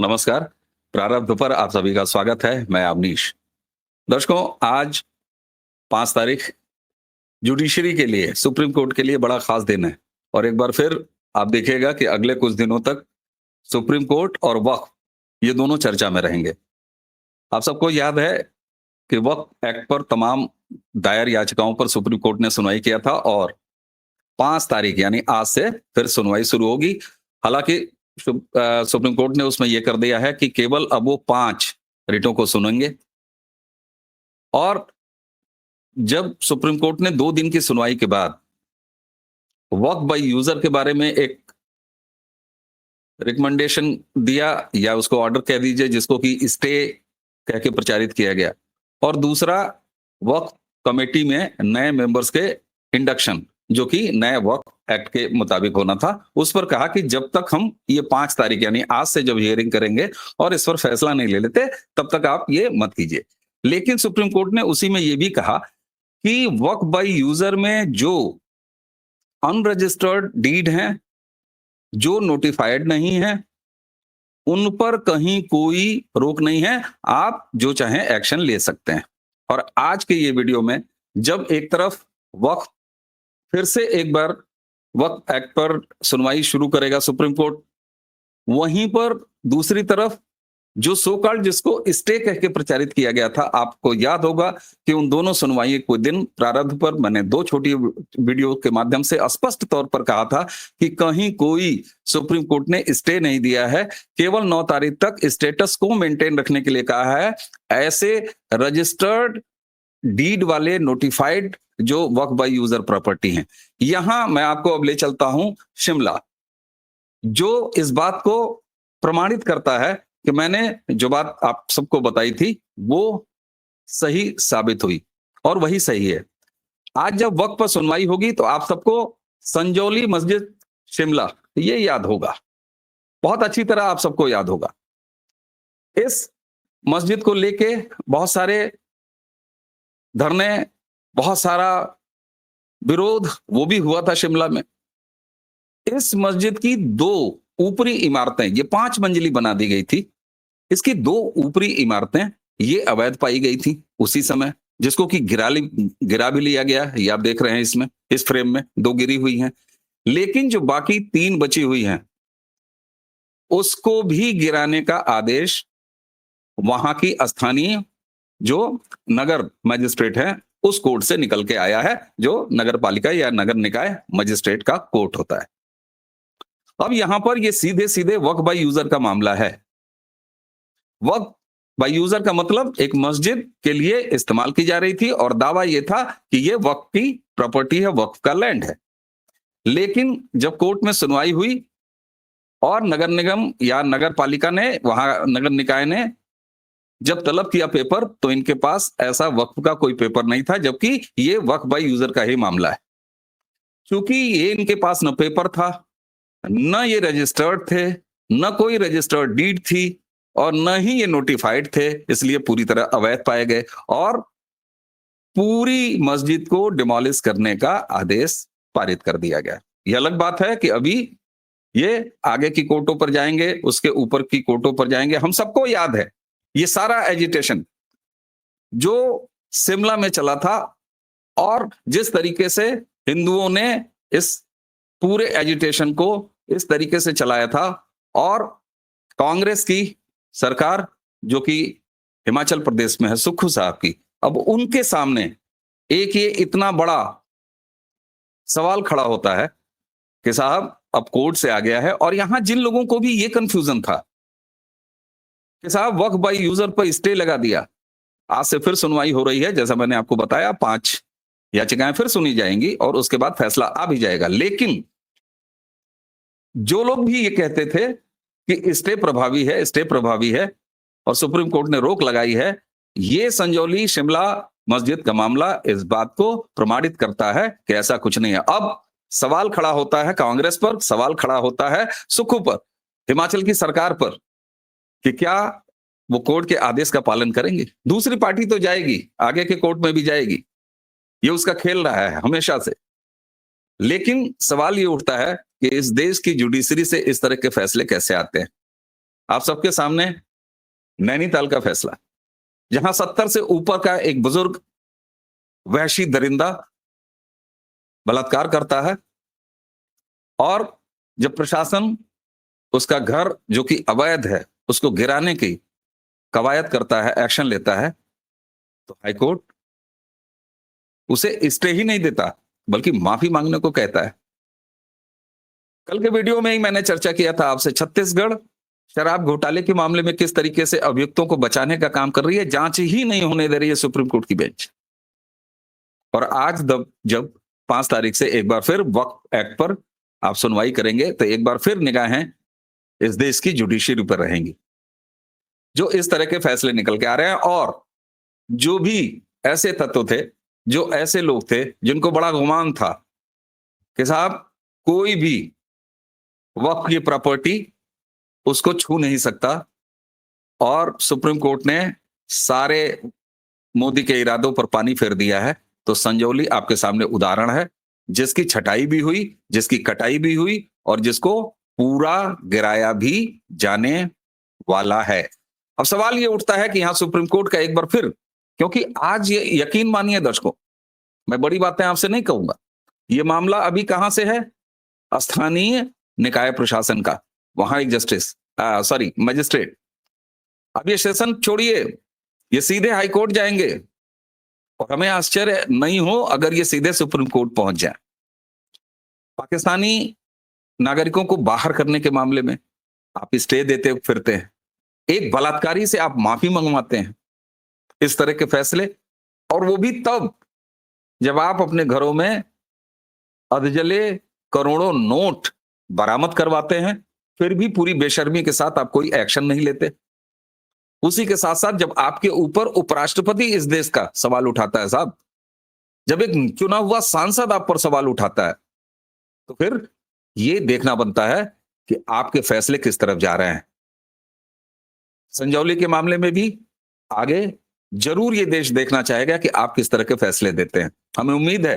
नमस्कार। प्रारब्ध पर आप सभी का स्वागत है। मैं अवनीश। दर्शकों, आज 5 तारीख जुडिशरी के लिए, सुप्रीम कोर्ट के लिए बड़ा खास दिन है और एक बार फिर आप देखिएगा कि अगले कुछ दिनों तक सुप्रीम कोर्ट और वक्फ ये दोनों चर्चा में रहेंगे। आप सबको याद है कि वक्फ एक्ट पर तमाम दायर याचिकाओं पर सुप्रीम कोर्ट ने सुनवाई किया था और 5 तारीख यानी आज से फिर सुनवाई शुरू होगी। हालांकि सुप्रीम कोर्ट ने उसमें यह कर दिया है कि केवल अब वो 5 रिटों को सुनेंगे और जब सुप्रीम कोर्ट ने 2 दिन की सुनवाई के बाद वक्फ बाय यूजर के बारे में एक रिकमेंडेशन दिया या उसको ऑर्डर कह दीजिए, जिसको कि स्टे कह के प्रचारित किया गया, और दूसरा वक्फ कमेटी में नए मेंबर्स के इंडक्शन, जो कि नए वक्फ एक्ट के मुताबिक होना था, उस पर कहा कि जब तक हम ये 5 तारीख यानी आज से जब हियरिंग करेंगे और इस पर फैसला नहीं ले लेते तब तक आप ये मत कीजिए। लेकिन सुप्रीम कोर्ट ने उसी में ये भी कहा कि वक्फ बाय यूजर में जो अनरजिस्टर्ड डीड हैं, जो नोटिफाइड नहीं है, उन पर कहीं कोई रोक नहीं है, आप जो चाहें एक्शन ले सकते हैं। और आज के ये वीडियो में जब एक तरफ वक्फ फिर से एक बार वक्फ एक्ट पर सुनवाई शुरू करेगा सुप्रीम कोर्ट, वहीं पर दूसरी तरफ जो सो कॉल्ड जिसको स्टे कह के प्रचारित किया गया था, आपको याद होगा कि उन दोनों सुनवाई को दिन प्रारंभ पर मैंने 2 छोटी वीडियो के माध्यम से स्पष्ट तौर पर कहा था कि कहीं कोई सुप्रीम कोर्ट ने स्टे नहीं दिया है, केवल 9 तारीख तक स्टेटस को मेंटेन रखने के लिए कहा है। ऐसे रजिस्टर्ड डीड वाले नोटिफाइड जो वक्फ बाय यूजर प्रॉपर्टी हैं, यहां मैं आपको अब ले चलता हूं शिमला, जो इस बात को प्रमाणित करता है कि मैंने जो बात आप सबको बताई थी वो सही साबित हुई और वही सही है। आज जब वक्त पर सुनवाई होगी तो आप सबको संजौली मस्जिद शिमला ये याद होगा, बहुत अच्छी तरह आप सबको याद होगा। इस मस्जिद को लेके बहुत सारे धरने, बहुत सारा विरोध वो भी हुआ था शिमला में। इस मस्जिद की 2 ऊपरी इमारतें, ये 5 मंजिली बना दी गई थी, इसकी 2 ऊपरी इमारतें ये अवैध पाई गई थी उसी समय, जिसको कि गिरा भी लिया गया। ये आप देख रहे हैं, इसमें इस फ्रेम में 2 गिरी हुई हैं, लेकिन जो बाकी 3 बची हुई हैं उसको भी गिराने का आदेश वहां की स्थानीय जो नगर मजिस्ट्रेट है उस कोर्ट से निकल के आया है, जो नगर पालिका या नगर निकाय मजिस्ट्रेट का कोर्ट होता है। अब यहां पर ये सीधे सीधे वक्फ बाय यूजर का मामला है। वक्फ बाय यूजर का मतलब एक मस्जिद के लिए इस्तेमाल की जा रही थी और दावा यह था कि यह वक्फ की प्रॉपर्टी है, वक्फ का लैंड है। लेकिन जब कोर्ट में सुनवाई हुई और नगर निगम या नगर पालिका ने, वहां नगर निकाय ने जब तलब किया पेपर, तो इनके पास ऐसा वक्फ का कोई पेपर नहीं था, जबकि ये वक्फ बाय यूजर का ही मामला है। क्योंकि ये इनके पास न पेपर था, न ये रजिस्टर्ड थे, न कोई रजिस्टर्ड डीड थी और न ही ये नोटिफाइड थे, इसलिए पूरी तरह अवैध पाए गए और पूरी मस्जिद को डिमोलिश करने का आदेश पारित कर दिया गया। यह अलग बात है कि अभी ये आगे की कोर्टों पर जाएंगे, उसके ऊपर की कोर्टों पर जाएंगे। हम सबको याद है ये सारा एजिटेशन जो शिमला में चला था और जिस तरीके से हिंदुओं ने इस पूरे एजिटेशन को इस तरीके से चलाया था, और कांग्रेस की सरकार जो कि हिमाचल प्रदेश में है, सुक्खू साहब की, अब उनके सामने एक ये इतना बड़ा सवाल खड़ा होता है कि साहब अब कोर्ट से आ गया है। और यहां जिन लोगों को भी ये कंफ्यूजन था कि साहब वक्फ बाय यूजर पर स्टे लगा दिया, आज से फिर सुनवाई हो रही है, जैसा मैंने आपको बताया 5 याचिकाएं फिर सुनी जाएंगी और उसके बाद फैसला आ भी जाएगा। लेकिन जो लोग भी ये कहते थे कि स्टे प्रभावी है, स्टे प्रभावी है और सुप्रीम कोर्ट ने रोक लगाई है, ये संजौली शिमला मस्जिद का मामला इस बात को प्रमाणित करता है कि ऐसा कुछ नहीं है। अब सवाल खड़ा होता है कांग्रेस पर, सवाल खड़ा होता है सुक्खू पर, हिमाचल की सरकार पर, कि क्या वो कोर्ट के आदेश का पालन करेंगे। दूसरी पार्टी तो जाएगी, आगे के कोर्ट में भी जाएगी, ये उसका खेल रहा है हमेशा से। लेकिन सवाल ये उठता है कि इस देश की जुडिशरी से इस तरह के फैसले कैसे आते हैं। आप सबके सामने नैनीताल का फैसला, जहां 70 से ऊपर का एक बुजुर्ग वहशी दरिंदा बलात्कार करता है और जब प्रशासन उसका घर जो कि अवैध है उसको गिराने की कवायद करता है, एक्शन लेता है, तो हाईकोर्ट उसे स्टे ही नहीं देता बल्कि माफी मांगने को कहता है। कल के वीडियो में ही मैंने चर्चा किया था आपसे, छत्तीसगढ़ शराब घोटाले के मामले में किस तरीके से अभियुक्तों को बचाने का काम कर रही है, जांच ही नहीं होने दे रही है सुप्रीम कोर्ट की बेंच। और आज जब 5 तारीख से एक बार फिर वक्फ एक्ट पर आप सुनवाई करेंगे तो एक बार फिर निगाहें इस देश की जुडिशरी पर रहेंगी, जो इस तरह के फैसले निकल के आ रहे हैं। और जो भी ऐसे तत्व थे, जो ऐसे लोग थे जिनको बड़ा गुमान था कि साहब कोई भी वक्फ की प्रॉपर्टी उसको छू नहीं सकता, और सुप्रीम कोर्ट ने सारे मोदी के इरादों पर पानी फेर दिया है, तो संजौली आपके सामने उदाहरण है, जिसकी छटाई भी हुई, जिसकी कटाई भी हुई और जिसको पूरा गिराया भी जाने वाला है। अब सवाल ये उठता है कि यहां सुप्रीम कोर्ट का एक बार फिर, क्योंकि आज ये यकीन मानिए दर्शकों, मैं बड़ी बातें आपसे नहीं कहूंगा, ये मामला अभी कहां से है, स्थानीय निकाय प्रशासन का, वहां एक मजिस्ट्रेट। अब ये सेशन छोड़िए, ये सीधे हाईकोर्ट जाएंगे और हमें आश्चर्य नहीं हो अगर ये सीधे सुप्रीम कोर्ट पहुंच जाए। पाकिस्तानी नागरिकों को बाहर करने के मामले में आप स्टे देते फिरते हैं, एक बलात्कारी से आप माफी मंगवाते हैं, इस तरह के फैसले, और वो भी तब जब आप अपने घरों में अधजले करोड़ों नोट बरामद करवाते हैं, फिर भी पूरी बेशर्मी के साथ आप कोई एक्शन नहीं लेते। उसी के साथ साथ जब आपके ऊपर उपराष्ट्रपति इस देश का सवाल उठाता है साहब, जब एक चुना हुआ सांसद आप पर सवाल उठाता है, तो फिर ये देखना बनता है कि आपके फैसले किस तरफ जा रहे हैं। संजौली के मामले में भी आगे जरूर ये देश देखना चाहेगा कि आप किस तरह के फैसले देते हैं। हमें उम्मीद है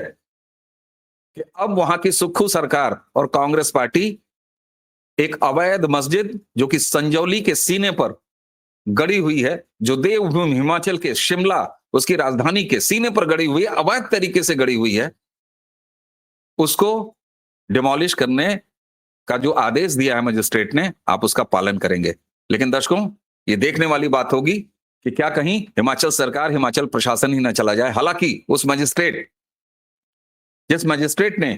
कि अब वहां की सुक्खू सरकार और कांग्रेस पार्टी एक अवैध मस्जिद जो कि संजौली के सीने पर गड़ी हुई है, जो देवभूमि हिमाचल के शिमला उसकी राजधानी के सीने पर गड़ी हुई है, अवैध तरीके से गड़ी हुई है, उसको डिमोलिश करने का जो आदेश दिया है मजिस्ट्रेट ने, आप उसका पालन करेंगे। लेकिन दर्शकों, ये देखने वाली बात होगी कि क्या कहीं हिमाचल सरकार, हिमाचल प्रशासन ही ना चला जाए। हालांकि जिस मजिस्ट्रेट ने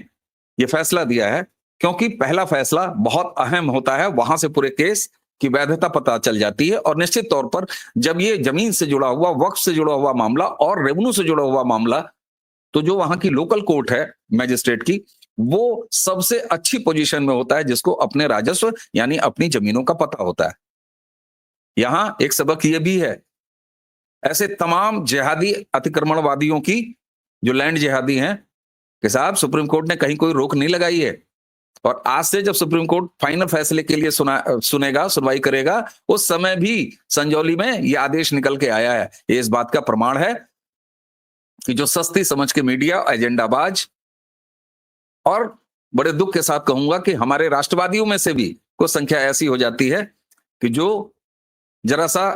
यह फैसला दिया है, क्योंकि पहला फैसला बहुत अहम होता है, वहां से पूरे केस की वैधता पता चल जाती है। और निश्चित तौर पर जब ये जमीन से जुड़ा हुआ, वक्फ से जुड़ा हुआ मामला और रेवेन्यू से जुड़ा हुआ मामला, तो जो वहां की लोकल कोर्ट है मैजिस्ट्रेट की, वो सबसे अच्छी पोजीशन में होता है, जिसको अपने राजस्व यानी अपनी जमीनों का पता होता है। यहां एक सबक यह भी है, ऐसे तमाम जिहादी अतिक्रमणवादियों की, जो लैंड जिहादी हैं, कि साहब सुप्रीम कोर्ट ने कहीं कोई रोक नहीं लगाई है। और आज से जब सुप्रीम कोर्ट फाइनल फैसले के लिए सुनेगा, सुनवाई करेगा, उस समय भी संजौली में यह आदेश निकल के आया है। ये इस बात का प्रमाण है कि जो सस्ती समझ के मीडिया, एजेंडाबाज, और बड़े दुख के साथ कहूंगा कि हमारे राष्ट्रवादियों में से भी कुछ संख्या ऐसी हो जाती है कि जो जरा सा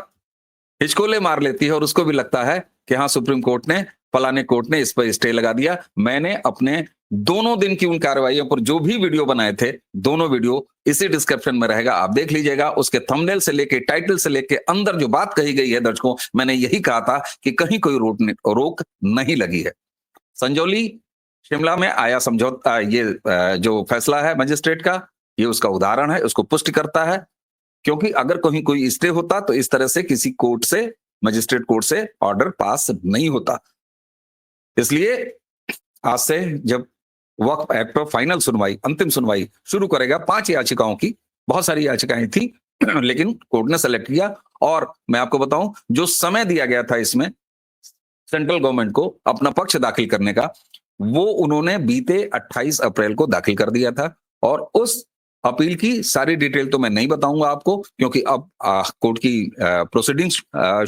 हिचकोले मार लेती है और उसको भी लगता है कि हाँ, सुप्रीम कोर्ट ने, फलाने कोर्ट ने इस पर स्टे लगा दिया। मैंने अपने दोनों दिन की उन कार्रवाइयों पर जो भी वीडियो बनाए थे, दोनों वीडियो इसी डिस्क्रिप्शन में रहेगा, आप देख लीजिएगा। उसके थंबनेल से लेके, टाइटल से लेके, अंदर जो बात कही गई है दर्शकों, मैंने यही कहा था कि कहीं कोई रोक नहीं लगी है। संजौली शिमला में आया समझौता, ये जो फैसला है मजिस्ट्रेट का, ये उसका उदाहरण है, उसको पुष्टि करता है। क्योंकि अगर कहीं कोई स्टे होता तो इस तरह से किसी कोर्ट से, मजिस्ट्रेट कोर्ट से ऑर्डर पास नहीं होता। इसलिए आज से जब वक्फ एक्ट पर फाइनल सुनवाई, अंतिम सुनवाई शुरू करेगा, 5 याचिकाओं की, बहुत सारी याचिकाएं थी लेकिन कोर्ट ने सेलेक्ट किया। और मैं आपको बताऊं, जो समय दिया गया था इसमें सेंट्रल गवर्नमेंट को अपना पक्ष दाखिल करने का, वो उन्होंने बीते 28 अप्रैल को दाखिल कर दिया था। और उस अपील की सारी डिटेल तो मैं नहीं बताऊंगा आपको, क्योंकि अब कोर्ट की प्रोसीडिंग्स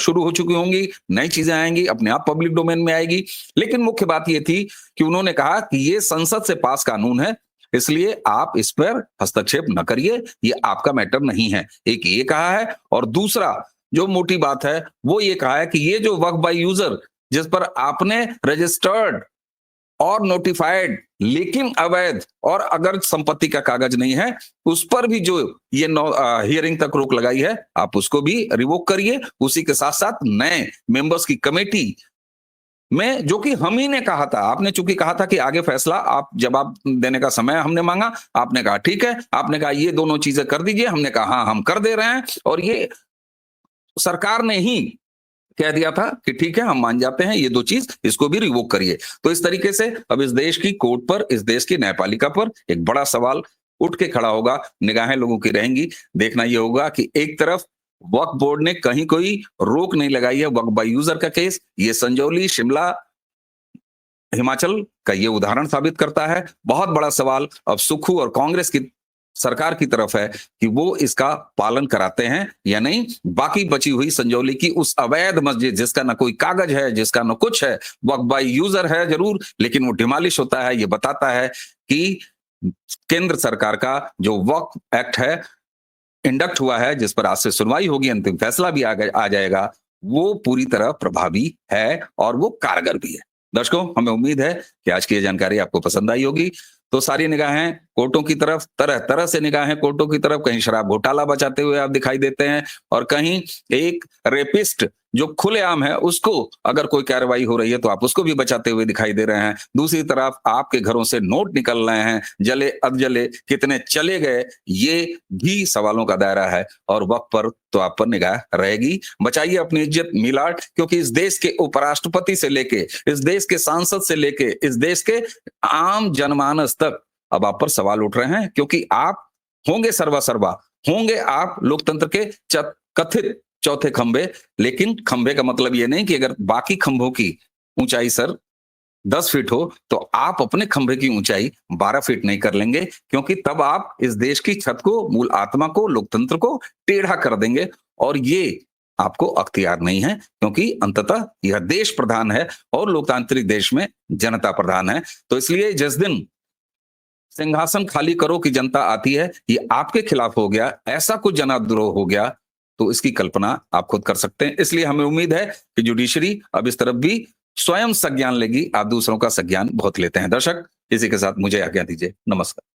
शुरू हो चुकी होंगी, नई चीजें आएंगी, अपने आप पब्लिक डोमेन में आएगी। लेकिन मुख्य बात यह थी कि उन्होंने कहा कि ये संसद से पास कानून है, इसलिए आप इस पर हस्तक्षेप न करिए, ये आपका मैटर नहीं है। एक ये कहा है, और दूसरा जो मोटी बात है वो ये कहा है कि ये जो वक्फ बाय यूजर जिस पर आपने रजिस्टर्ड और नोटिफाइड लेकिन अवैध और अगर संपत्ति का कागज नहीं है, उस पर भी जो ये हियरिंग तक रोक लगाई है, आप उसको भी रिवोक करिए। उसी के साथ साथ नए मेंबर्स की कमेटी में, जो कि हम ही ने कहा था, आपने चूंकि कहा था कि आगे फैसला आप जवाब देने का समय हमने मांगा, आपने कहा ठीक है, आपने कहा ये दोनों चीजें कर दीजिए, हमने कहा हाँ हम कर दे रहे हैं, और ये सरकार ने ही कह दिया था कि ठीक है हम मान जाते हैं, ये दो चीज इसको भी रिवोक करिए। तो इस तरीके से अब इस देश की कोर्ट पर, इस देश की न्यायपालिका पर एक बड़ा सवाल उठ के खड़ा होगा, निगाहें लोगों की रहेंगी। देखना ये होगा कि एक तरफ वक्फ बोर्ड ने कहीं कोई रोक नहीं लगाई है वक्फ बाय यूजर का केस, ये संजौली, शिमला, हिमाचल का ये उदाहरण साबित करता है। बहुत बड़ा सवाल अब सुक्खू और कांग्रेस की सरकार की तरफ है कि वो इसका पालन कराते हैं या नहीं। बाकी बची हुई संजौली की उस अवैध मस्जिद जिसका ना कोई कागज है, जिसका ना कुछ है, वक्फ बाय यूजर है जरूर, लेकिन वो डिमॉलिश होता है, ये बताता है कि केंद्र सरकार का जो वक्फ एक्ट है, इंडक्ट हुआ है, जिस पर आज से सुनवाई होगी, अंतिम फैसला भी आ जाएगा, वो पूरी तरह प्रभावी है और वो कारगर भी है। दर्शकों, हमें उम्मीद है कि आज की ये जानकारी आपको पसंद आई होगी। तो सारी निगाहें कोर्टों की तरफ, तरह तरह से निगाहें कोर्टों की तरफ, कहीं शराब घोटाला बचाते हुए आप दिखाई देते हैं, और कहीं एक रेपिस्ट जो खुलेआम है उसको अगर कोई कार्रवाई हो रही है तो आप उसको भी बचाते हुए दिखाई दे रहे हैं। दूसरी तरफ आपके घरों से नोट निकल रहे हैं, जले अधजले कितने चले गए, ये भी सवालों का दायरा है, और वक्त पर तो आप पर निगाह रहेगी। बचाइए अपनी इज्जत मिलाट, क्योंकि इस देश के उपराष्ट्रपति से लेके, इस देश के सांसद से लेके, इस देश के आम जनमानस तक अब आप पर सवाल उठ रहे हैं, क्योंकि आप होंगे सर्वा होंगे आप लोकतंत्र के कथित चौथे खंबे। लेकिन खंबे का मतलब ये नहीं कि अगर बाकी खंभों की ऊंचाई सर 10 फीट हो तो आप अपने खंभे की ऊंचाई 12 फीट नहीं कर लेंगे, क्योंकि तब आप इस देश की छत को, मूल आत्मा को, लोकतंत्र को टेढ़ा कर देंगे, और ये आपको अख्तियार नहीं है, क्योंकि अंततः यह देश प्रधान है और लोकतांत्रिक देश में जनता प्रधान है। तो इसलिए जिस दिन सिंहासन खाली करो की जनता आती है, ये आपके खिलाफ हो गया, ऐसा कुछ जनाद्रोह हो गया, तो इसकी कल्पना आप खुद कर सकते हैं। इसलिए हमें उम्मीद है कि जुडिशरी अब इस तरफ भी स्वयं संज्ञान लेगी। आप दूसरों का संज्ञान बहुत लेते हैं। दर्शक, इसी के साथ मुझे आज्ञा दीजिए। नमस्कार।